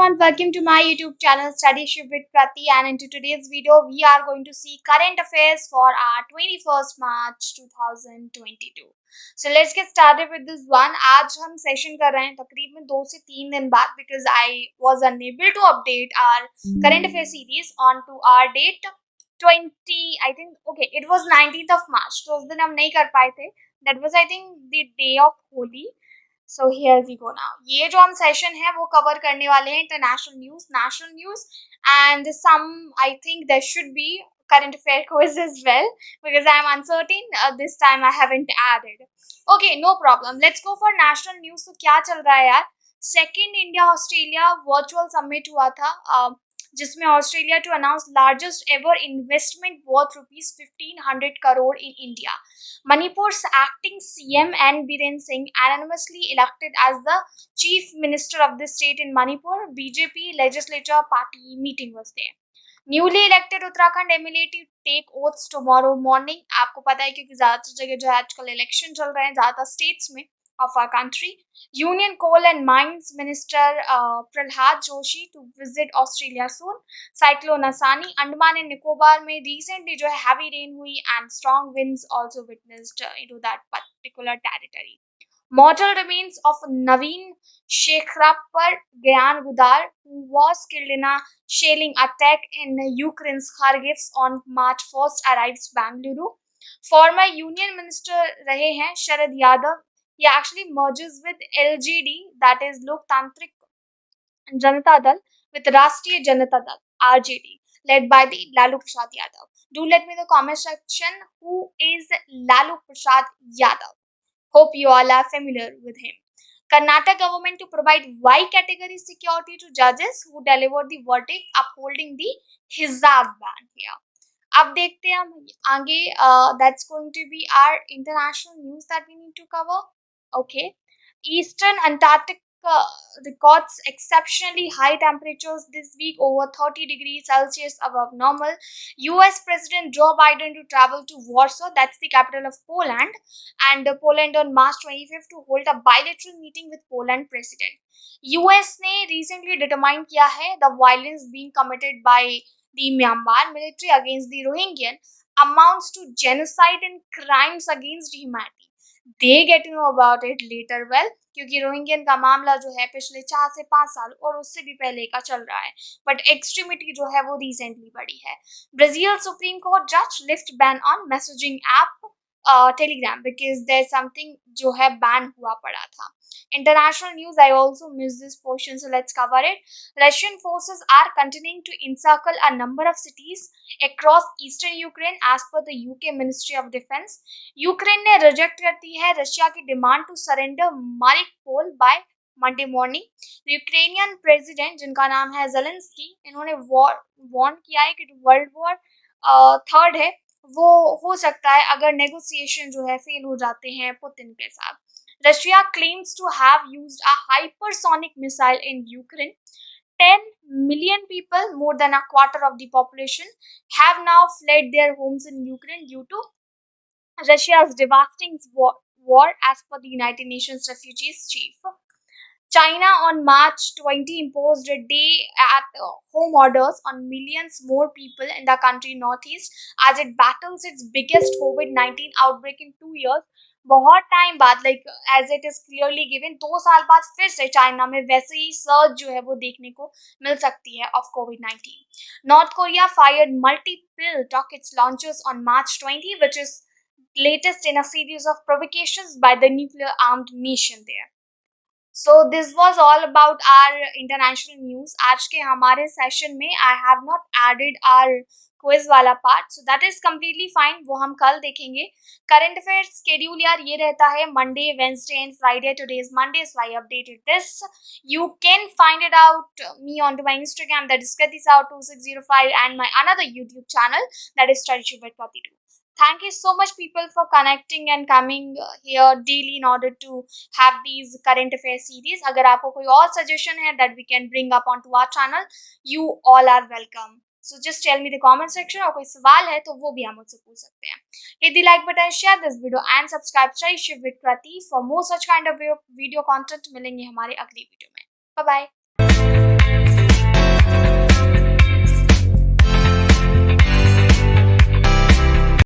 everyone, welcome to my YouTube channel Studyship with Krati, and in today's video we are going to see current affairs for our 21st March 2022. So let's get started with this one. आज हम session कर रहे हैं तकरीबन 2 से 3 दिन बाद because I was unable to update our current affairs series on to our date 20 I think okay it was 19th of March. तो उस दिन हम नहीं कर पाए थे. That was I think the day of Holi. So here we go now. ये जो हम सेशन है वो कवर करने वाले हैं international news, national news and some I think there should be current affair quiz as well because I am uncertain. This time I haven't added. Okay, no problem. Let's go for national news. तो क्या चल रहा है यार? Second India Australia virtual summit हुआ था जिसमें Australia to announce largest ever investment worth ₹1500 crore in India. Manipur's acting CM N. Biren Singh anonymously elected as the chief minister of the state in Manipur. BJP legislature party meeting was there. Newly elected Uttarakhand MLA to take oaths tomorrow morning. आपको पता है क्योंकि ज्यादातर जगह जो है आजकल election चल रहे हैं ज्यादातर स्टेट्स में of our country. Union Coal and Mines Minister Prahlad Joshi to visit Australia soon. Cyclone Asani, Andaman and Nicobar में recently जो है heavy rain हुई and strong winds also witnessed into that particular territory. Mortal remains of Naveen Shekhrappar Gyan Gudar, who was killed in a shelling attack in Ukraine's Kharkiv on March 1st, arrives Bangalore. Former Union Minister रहे हैं Sharad Yadav. He actually merges with LJD, that is Loktantrik Janata Dal, with Rashtriya Janata Dal, RJD, led by the Lalu Prasad Yadav. Do let me in the comment section who is Lalu Prasad Yadav. Hope you all are familiar with him. Karnataka government to provide Y category security to judges who delivered the verdict upholding the hijab ban here. अब देखते हैं हम आगे. That's going to be our international news that we need to cover. Okay. Eastern Antarctica records exceptionally high temperatures this week, over 30 degrees Celsius above normal. US President Joe Biden to travel to Warsaw, that's the capital of Poland, and Poland on March 25th to hold a bilateral meeting with Poland President. US ने recently determined किया है the violence being committed by the Myanmar military against the Rohingya amounts to genocide and crimes against humanity. They get to know about it later. Well, क्योंकि रोहिंग्यन का मामला जो है पिछले 4 से 5 साल और उससे भी पहले का चल रहा है, बट एक्सट्रीमिटी जो है वो रिसेंटली बढ़ी है. ब्राजील सुप्रीम कोर्ट जज lift ban on messaging app Telegram because there something जो है बैन हुआ पड़ा था. International news, I also missed this portion, so let's cover it. Russian forces are continuing to encircle a number of cities across eastern Ukraine as per the UK Ministry of Defense. Ukraine ने reject कर दी है Russia की demand to surrender Mariupol by Monday morning. Ukrainian president जिनका नाम है Zelensky, इन्होंने warn किया है कि वर्ल्ड वॉर थर्ड है वो हो सकता है अगर नेगोशिएशन जो है फेल हो जाते हैं पुतिन के साथ. Russia claims to have used a hypersonic missile in Ukraine. 10 million people, more than a quarter of the population, have now fled their homes in Ukraine due to Russia's devastating war as per the United Nations Refugees Chief. China on March 20 imposed a day at home orders on millions more people in the country northeast as it battles its biggest COVID-19 outbreak in 2 years. बहुत time बाद like as it is clearly given 2 साल बाद फिर से China में वैसे ही surge जो है वो देखने को मिल सकती है of COVID-19. North Korea fired multiple rockets launchers on March 20 which is latest in a series of provocations by the nuclear armed nation there. So this was all about our international news. आज के हमारे session में I have not added our quiz वाला पार्ट, so that is completely fine, वो हम कल देखेंगे. करंट अफेयर्स स्केड्यूल यार ये रहता है Monday, Wednesday and Friday. Today is Monday, so I updated this. You can find it out me on to my Instagram, that is KratiSao2605, and my another YouTube channel, that is Studyship with Krati. Thank you so much people for connecting and coming here daily in order to have these current affairs series. अगर आपको कोई और suggestion है that we can bring up onto our channel, you all are welcome. So just tell me the comment section. और कोई सवाल है तो वो भी आप मुझसे पूछ सकते हैं. Hit the like button, share this video and subscribe Studyship with Krati for more such kind of video content. मिलेंगे हमारे अगली वीडियो में. Bye bye.